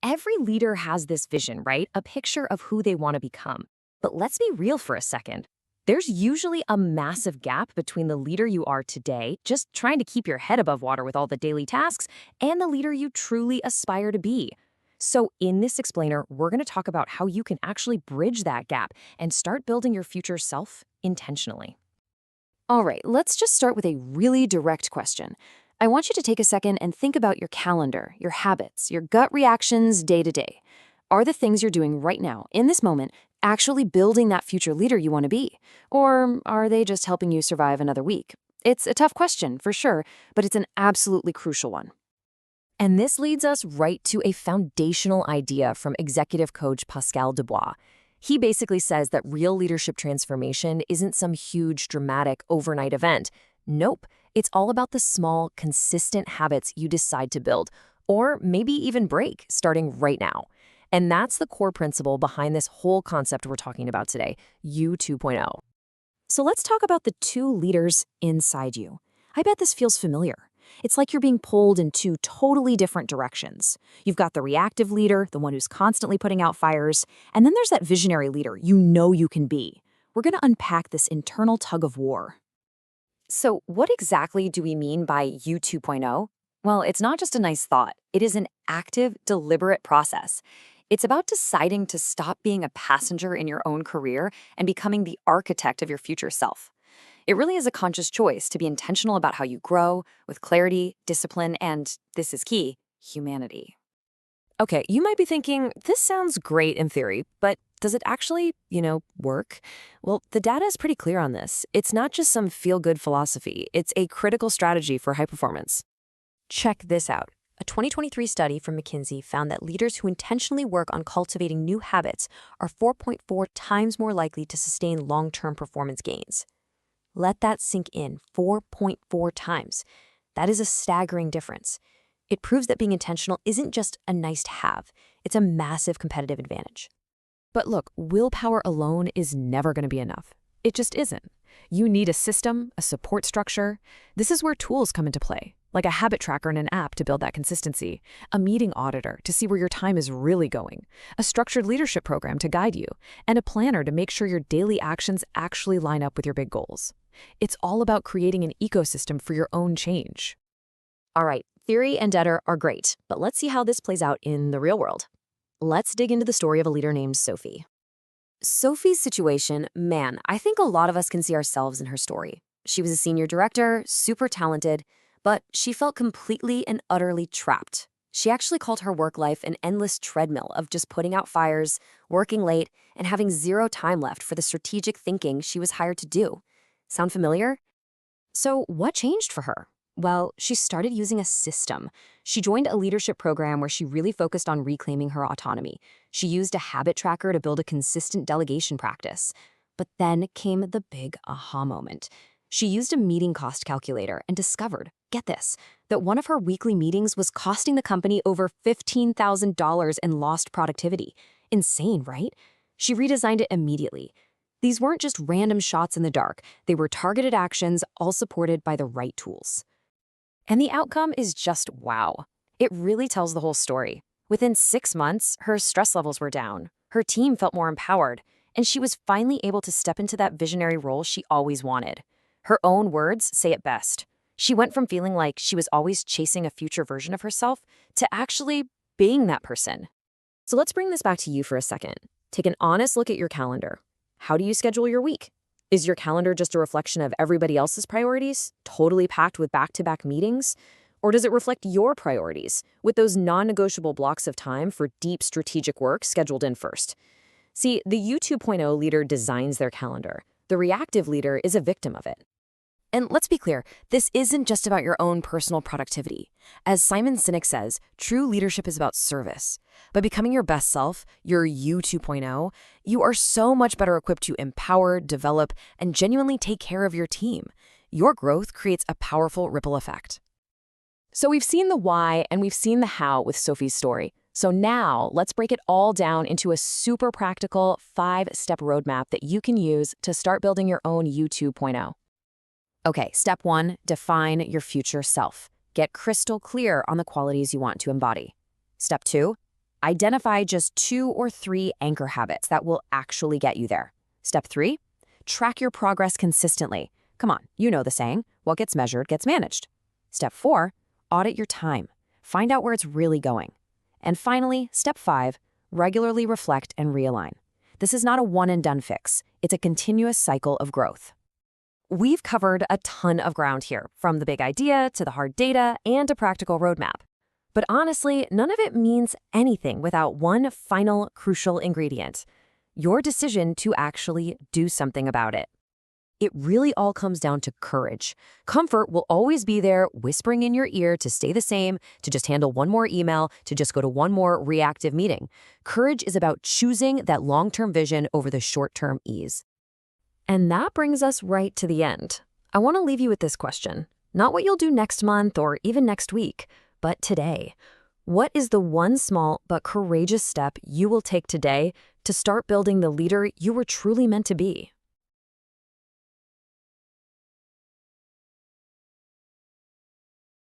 Every leader has this vision, right? A picture of who they want to become. But let's be real for a second. There's usually a massive gap between the leader you are today, just trying to keep your head above water with all the daily tasks, and the leader you truly aspire to be. So, in this explainer, we're going to talk about how you can actually bridge that gap and start building your future self intentionally. All right, let's just start with a really direct question. I want you to take a second and think about your calendar, your habits, your gut reactions day to day. Are the things you're doing right now, in this moment, actually building that future leader you want to be? Or are they just helping you survive another week? It's a tough question, for sure, but it's an absolutely crucial one. And this leads us right to a foundational idea from executive coach Pascal Dubois. He basically says that real leadership transformation isn't some huge, dramatic, overnight event. Nope, it's all about the small, consistent habits you decide to build, or maybe even break, starting right now. And that's the core principle behind this whole concept we're talking about today, U 2.0. So let's talk about the two leaders inside you. I bet this feels familiar. It's like you're being pulled in two totally different directions. You've got the reactive leader, the one who's constantly putting out fires, and then there's that visionary leader you know you can be. We're going to unpack this internal tug of war. So, what exactly do we mean by U 2.0? Well, it's not just a nice thought, it is an active, deliberate process. It's about deciding to stop being a passenger in your own career and becoming the architect of your future self. It really is a conscious choice to be intentional about how you grow with clarity, discipline, and, this is key, humanity. Okay, you might be thinking, this sounds great in theory, but does it actually, work? Well, the data is pretty clear on this. It's not just some feel-good philosophy. It's a critical strategy for high performance. Check this out. A 2023 study from McKinsey found that leaders who intentionally work on cultivating new habits are 4.4 times more likely to sustain long-term performance gains. Let that sink in, 4.4 times. That is a staggering difference. It proves that being intentional isn't just a nice to have, it's a massive competitive advantage. But look, willpower alone is never going to be enough. It just isn't. You need a system, a support structure. This is where tools come into play, like a habit tracker in an app to build that consistency, a meeting auditor to see where your time is really going, a structured leadership program to guide you, and a planner to make sure your daily actions actually line up with your big goals. It's all about creating an ecosystem for your own change. All right, theory and data are great, but let's see how this plays out in the real world. Let's dig into the story of a leader named Sophie. Sophie's situation, man, I think a lot of us can see ourselves in her story. She was a senior director, super talented, but she felt completely and utterly trapped. She actually called her work life an endless treadmill of just putting out fires, working late, and having zero time left for the strategic thinking she was hired to do. Sound familiar? So what changed for her? Well, she started using a system. She joined a leadership program where she really focused on reclaiming her autonomy. She used a habit tracker to build a consistent delegation practice. But then came the big aha moment. She used a meeting cost calculator and discovered, get this, that one of her weekly meetings was costing the company over $15,000 in lost productivity. Insane, right? She redesigned it immediately. These weren't just random shots in the dark. They were targeted actions, all supported by the right tools. And the outcome is just wow. It really tells the whole story. Within 6 months, her stress levels were down, her team felt more empowered, and she was finally able to step into that visionary role she always wanted. Her own words say it best. She went from feeling like she was always chasing a future version of herself to actually being that person. So let's bring this back to you for a second. Take an honest look at your calendar. How do you schedule your week? Is your calendar just a reflection of everybody else's priorities, totally packed with back-to-back meetings? Or does it reflect your priorities, with those non-negotiable blocks of time for deep strategic work scheduled in first? See, the U 2.0 leader designs their calendar. The reactive leader is a victim of it. And let's be clear, this isn't just about your own personal productivity. As Simon Sinek says, true leadership is about service. By becoming your best self, your U 2.0, you are so much better equipped to empower, develop, and genuinely take care of your team. Your growth creates a powerful ripple effect. So we've seen the why and we've seen the how with Sophie's story. So now let's break it all down into a super practical 5-step roadmap that you can use to start building your own U 2.0. Okay, step 1, define your future self. Get crystal clear on the qualities you want to embody. Step 2, Identify just 2 or 3 anchor habits that will actually get you there. Step 3, track your progress consistently. Come on, you know the saying, what gets measured gets managed. Step 4, audit your time. Find out where it's really going. And finally, step 5, regularly reflect and realign. This is not a one-and-done fix. It's a continuous cycle of growth. We've covered a ton of ground here, from the big idea to the hard data and a practical roadmap. But honestly, none of it means anything without one final crucial ingredient: your decision to actually do something about it. It really all comes down to courage. Comfort will always be there, whispering in your ear to stay the same, to just handle one more email, to just go to one more reactive meeting. Courage is about choosing that long-term vision over the short-term ease. And that brings us right to the end. I want to leave you with this question. Not what you'll do next month or even next week, but today. What is the one small but courageous step you will take today to start building the leader you were truly meant to be?